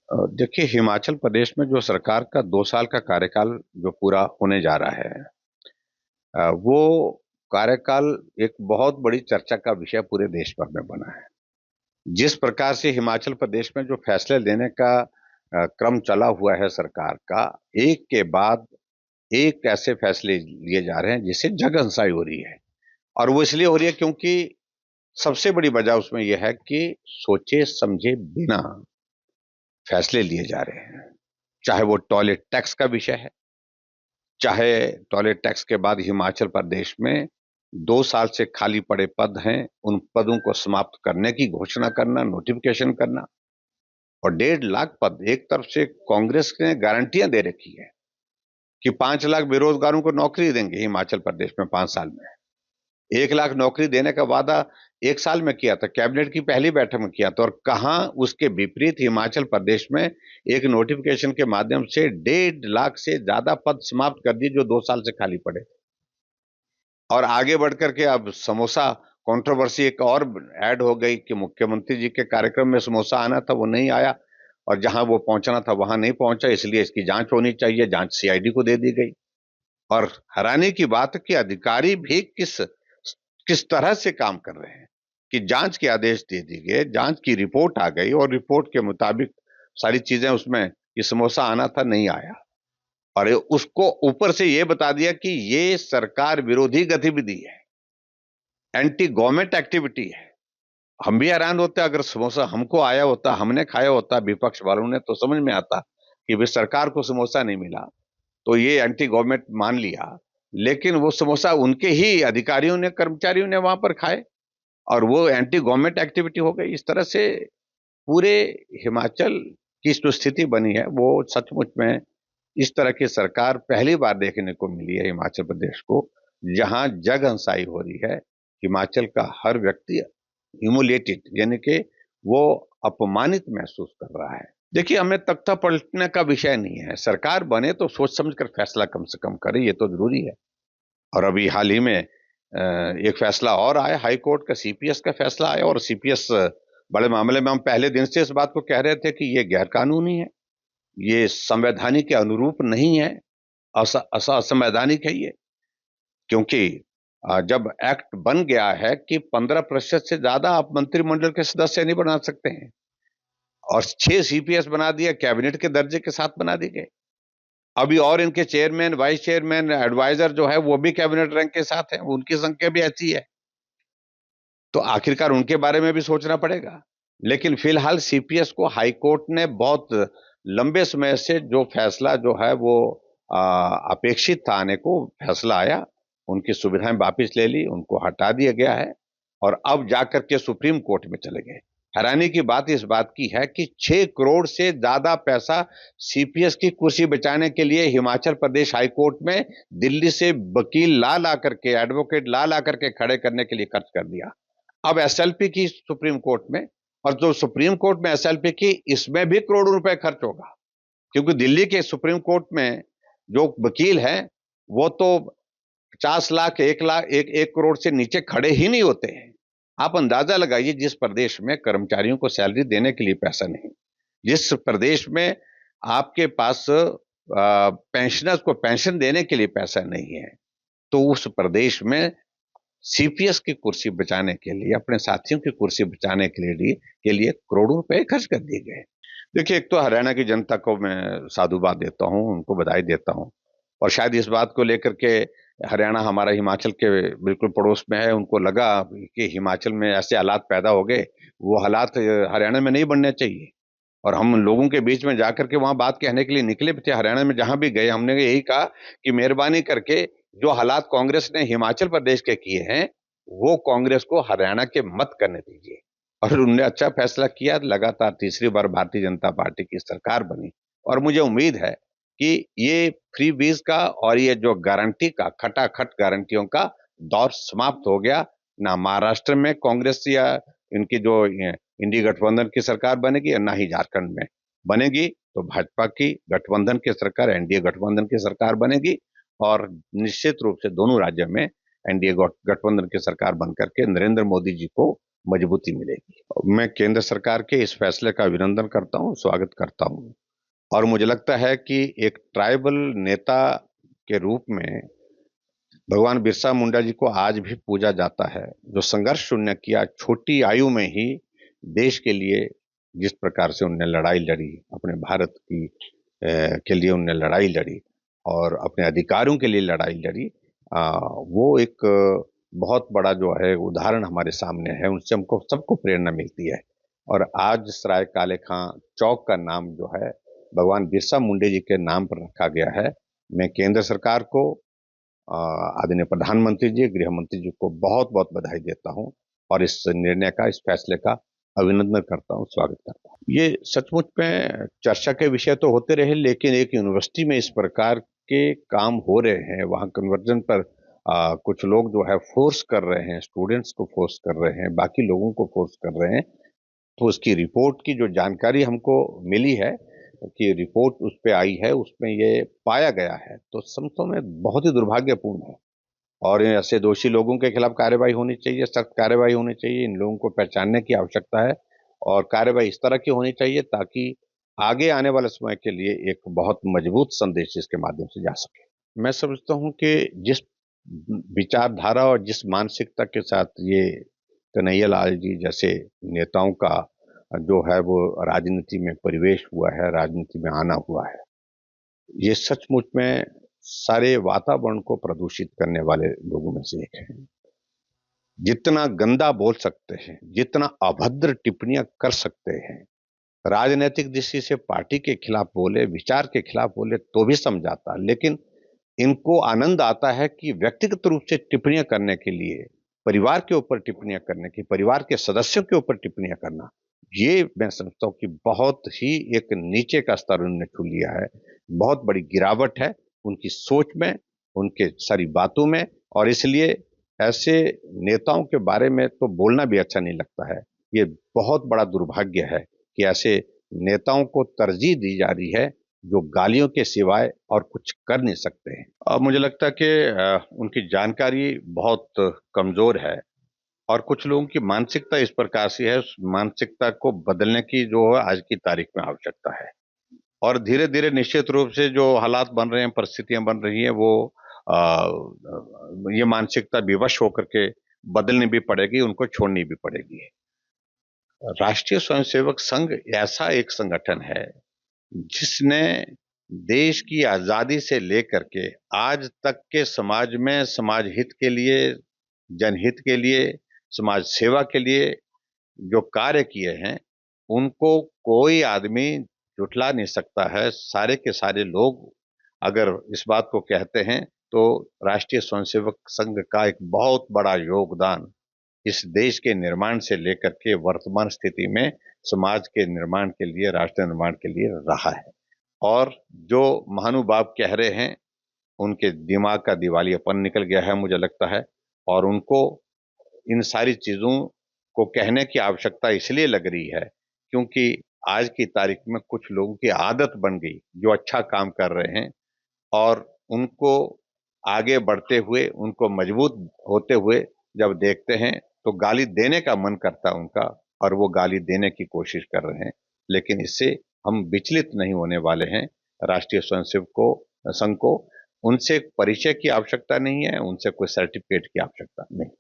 देखिए, हिमाचल प्रदेश में जो सरकार का 2 साल का कार्यकाल जो पूरा होने जा रहा है, वो कार्यकाल एक बहुत बड़ी चर्चा का विषय पूरे देश भर में बना है। जिस प्रकार से हिमाचल प्रदेश में जो फैसले लेने का क्रम चला हुआ है सरकार का, एक के बाद एक ऐसे फैसले लिए जा रहे हैं जिससे जगहंसाई हो रही है। और वो इसलिए हो रही है क्योंकि सबसे बड़ी वजह उसमें यह है कि सोचे समझे बिना फैसले लिए जा रहे हैं। चाहे वो टॉयलेट टैक्स का विषय है, चाहे टॉयलेट टैक्स के बाद हिमाचल प्रदेश में 2 साल से खाली पड़े पद हैं, उन पदों को समाप्त करने की घोषणा करना, नोटिफिकेशन करना। और 1.5 लाख पद, एक तरफ से कांग्रेस ने गारंटियां दे रखी है कि 5 लाख बेरोजगारों को नौकरी देंगे हिमाचल प्रदेश में 5 साल में। 1 लाख नौकरी देने का वादा 1 साल में किया था, कैबिनेट की पहली बैठक में किया था। और कहां उसके विपरीत हिमाचल प्रदेश में एक नोटिफिकेशन के माध्यम से 1.5 लाख से ज्यादा पद समाप्त कर दिए जो 2 साल से खाली पड़े। और आगे बढ़कर के अब समोसा कंट्रोवर्सी एक और ऐड हो गई कि मुख्यमंत्री जी के कार्यक्रम में समोसा आना था, वो नहीं आया, और जहां वो पहुंचना था वहां नहीं पहुंचा, इसलिए इसकी जांच होनी चाहिए। जांच सीआईडी को दे दी गई। और हैरानी की बात है कि अधिकारी भी किस किस तरह से काम कर रहे हैं कि जांच के आदेश दे दिए गए, जांच की रिपोर्ट आ गई और रिपोर्ट के मुताबिक सारी चीजें उसमें ये समोसा आना था, नहीं आया। और उसको ऊपर से ये बता दिया कि ये सरकार विरोधी गतिविधि है, एंटी गवर्नमेंट एक्टिविटी है। हम भी हैरान होते अगर समोसा हमको आया होता, हमने खाया होता विपक्ष वालों ने, तो समझ में आता कि भाई सरकार को समोसा नहीं मिला तो ये एंटी गवर्नमेंट मान लिया। लेकिन वो समोसा उनके ही अधिकारियों ने, कर्मचारियों ने वहां पर खाए और वो एंटी गवर्नमेंट एक्टिविटी हो गई। इस तरह से पूरे हिमाचल की जो स्थिति बनी है वो सचमुच में, इस तरह की सरकार पहली बार देखने को मिली है हिमाचल प्रदेश को, जहां जगहंसाई हो रही है। हिमाचल का हर व्यक्ति ह्यूमिलेटेड, यानी कि वो अपमानित महसूस कर रहा है। देखिए, हमें तख्ता पलटने का विषय नहीं है। सरकार बने तो सोच समझकर फैसला कम से कम करे, ये तो जरूरी है। और अभी हाल ही में एक फैसला और आया, हाई कोर्ट का सीपीएस का फैसला आया। और सीपीएस बड़े मामले में हम पहले दिन से इस बात को कह रहे थे कि ये गैर कानूनी है, ये संवैधानिक के अनुरूप नहीं है, असंवैधानिक है ये। क्योंकि जब एक्ट बन गया है कि 15% से ज्यादा आप मंत्रिमंडल के सदस्य नहीं बना सकते हैं, और 6 सीपीएस बना दिया, कैबिनेट के दर्जे के साथ बना दिए गए। अभी और इनके चेयरमैन, वाइस चेयरमैन, एडवाइजर जो है वो भी कैबिनेट रैंक के साथ है, उनकी संख्या भी ऐसी है। तो आखिरकार उनके बारे में भी सोचना पड़ेगा। लेकिन फिलहाल सीपीएस को हाई कोर्ट ने बहुत लंबे समय से जो फैसला जो है वो अपेक्षित था आने को, फैसला आया, उनकी सुविधाएं वापस ले ली, उनको हटा दिया गया है और अब जाकर के सुप्रीम कोर्ट में चले गए। हैरानी की बात इस बात की है कि 6 करोड़ से ज्यादा पैसा सीपीएस की कुर्सी बचाने के लिए हिमाचल प्रदेश हाई कोर्ट में दिल्ली से वकील ला ला करके, एडवोकेट ला ला करके खड़े करने के लिए खर्च कर दिया। अब एसएलपी की सुप्रीम कोर्ट में, और जो सुप्रीम कोर्ट में एसएलपी की, इसमें भी करोड़ों रुपए खर्च होगा। क्योंकि दिल्ली के सुप्रीम कोर्ट में जो वकील हैं वो तो 50 लाख, 1 लाख, 1 करोड़ से नीचे खड़े ही नहीं होते हैं। आप अंदाजा लगाइए, जिस प्रदेश में कर्मचारियों को सैलरी देने के लिए पैसा नहीं, जिस प्रदेश में आपके पास पेंशनर्स को पेंशन देने के लिए पैसा नहीं है, तो उस प्रदेश में सीपीएस की कुर्सी बचाने के लिए, अपने साथियों की कुर्सी बचाने के लिए करोड़ों रुपए खर्च कर दिए गए। देखिए, एक तो हरियाणा की जनता को मैं साधुवाद देता हूं, उनको बधाई देता हूं। और शायद इस बात को लेकर के हरियाणा हमारा हिमाचल के बिल्कुल पड़ोस में है, उनको लगा कि हिमाचल में ऐसे हालात पैदा हो गए, वो हालात हरियाणा में नहीं बनने चाहिए। और हम लोगों के बीच में जाकर के वहां बात कहने के लिए निकले थे। हरियाणा में जहां भी गए हमने यही कहा कि मेहरबानी करके जो हालात कांग्रेस ने हिमाचल प्रदेश के किए हैं, वो कांग्रेस को हरियाणा के मत करने दीजिए। और उन्होंने अच्छा फैसला किया, लगातार तीसरी बार भारतीय जनता पार्टी की सरकार बनी। और मुझे उम्मीद है कि ये फ्री बीज का और ये जो गारंटी का, खटाखट गारंटियों का दौर समाप्त हो गया। ना महाराष्ट्र में कांग्रेस या इनकी जो इंडी गठबंधन की सरकार बनेगी, और ना ही झारखंड में बनेगी। तो भाजपा की गठबंधन की सरकार, एनडीए गठबंधन की सरकार बनेगी। और निश्चित रूप से दोनों राज्यों में एनडीए गठबंधन की सरकार बनकर के नरेंद्र मोदी जी को मजबूती मिलेगी। मैं केंद्र सरकार के इस फैसले का अभिनंदन करता हूँ, स्वागत करता हूँ। और मुझे लगता है कि एक ट्राइबल नेता के रूप में भगवान बिरसा मुंडा जी को आज भी पूजा जाता है। जो संघर्ष उन्होंने किया, छोटी आयु में ही देश के लिए जिस प्रकार से उन्होंने लड़ाई लड़ी, अपने भारत की के लिए उन्होंने लड़ाई लड़ी और अपने अधिकारों के लिए लड़ाई लड़ी, वो एक बहुत बड़ा जो है उदाहरण हमारे सामने है। उनसे हमको सबको प्रेरणा मिलती है। और आज सराय काले खां चौक का नाम जो है भगवान बिरसा मुंडे जी के नाम पर रखा गया है। मैं केंद्र सरकार को, आदरणीय प्रधानमंत्री जी, गृह मंत्री जी को बहुत बहुत बधाई देता हूं और इस निर्णय का, इस फैसले का अभिनंदन करता हूं, स्वागत करता हूं। ये सचमुच में चर्चा के विषय तो होते रहे, लेकिन एक यूनिवर्सिटी में इस प्रकार के काम हो रहे हैं, वहां कन्वर्जन पर कुछ लोग जो है फोर्स कर रहे हैं, स्टूडेंट्स को फोर्स कर रहे हैं, बाकी लोगों को फोर्स कर रहे हैं। तो उसकी रिपोर्ट की जो जानकारी हमको मिली है कि रिपोर्ट उस पे आई है, उसमें ये पाया गया है, तो समझता हूं मैं बहुत ही दुर्भाग्यपूर्ण है। और ऐसे दोषी लोगों के खिलाफ कार्रवाई होनी चाहिए, सख्त कार्रवाई होनी चाहिए। इन लोगों को पहचानने की आवश्यकता है और कार्रवाई इस तरह की होनी चाहिए ताकि आगे आने वाले समय के लिए एक बहुत मजबूत संदेश इसके माध्यम से जा सके। मैं समझता हूं कि जिस विचारधारा और जिस मानसिकता के साथ ये कन्हैया लाल जी जैसे नेताओं का जो है वो राजनीति में परिवेश हुआ है, राजनीति में आना हुआ है, ये सचमुच में सारे वातावरण को प्रदूषित करने वाले लोगों में से एक है। जितना गंदा बोल सकते हैं, जितना अभद्र टिप्पणियां कर सकते हैं, राजनीतिक दृष्टि से पार्टी के खिलाफ बोले, विचार के खिलाफ बोले तो भी समझाता, लेकिन इनको आनंद आता है कि व्यक्तिगत रूप से टिप्पणियां करने के लिए, परिवार के ऊपर टिप्पणियां करने की, परिवार के सदस्यों के ऊपर टिप्पणियां करना, ये मैं समझता हूं कि बहुत ही एक नीचे का स्तर उन्होंने छू लिया है। बहुत बड़ी गिरावट है उनकी सोच में, उनके सारी बातों में। और इसलिए ऐसे नेताओं के बारे में तो बोलना भी अच्छा नहीं लगता है। ये बहुत बड़ा दुर्भाग्य है कि ऐसे नेताओं को तरजीह दी जा रही है जो गालियों के सिवाय और कुछ कर नहीं सकते हैं। और मुझे लगता है कि उनकी जानकारी बहुत कमजोर है और कुछ लोगों की मानसिकता इस प्रकार से है, उस मानसिकता को बदलने की जो है आज की तारीख में आवश्यकता है। और धीरे धीरे निश्चित रूप से जो हालात बन रहे हैं, परिस्थितियां बन रही हैं, वो ये मानसिकता विवश होकर के बदलनी भी पड़ेगी, उनको छोड़नी भी पड़ेगी। राष्ट्रीय स्वयंसेवक संघ ऐसा एक संगठन है जिसने देश की आजादी से लेकर के आज तक के समाज में समाज हित के लिए, जनहित के लिए, समाज सेवा के लिए जो कार्य किए हैं, उनको कोई आदमी झुठला नहीं सकता है। सारे के सारे लोग अगर इस बात को कहते हैं तो राष्ट्रीय स्वयंसेवक संघ का एक बहुत बड़ा योगदान इस देश के निर्माण से लेकर के वर्तमान स्थिति में समाज के निर्माण के लिए, राष्ट्र निर्माण के लिए रहा है। और जो महानुभाव कह रहे हैं, उनके दिमाग का दिवालियापन निकल गया है मुझे लगता है। और उनको इन सारी चीजों को कहने की आवश्यकता इसलिए लग रही है क्योंकि आज की तारीख में कुछ लोगों की आदत बन गई जो अच्छा काम कर रहे हैं और उनको आगे बढ़ते हुए, उनको मजबूत होते हुए जब देखते हैं तो गाली देने का मन करता है उनका, और वो गाली देने की कोशिश कर रहे हैं। लेकिन इससे हम विचलित नहीं होने वाले हैं। राष्ट्रीय स्वयंसेवक को संघ को उनसे परिचय की आवश्यकता नहीं है, उनसे कोई सर्टिफिकेट की आवश्यकता नहीं।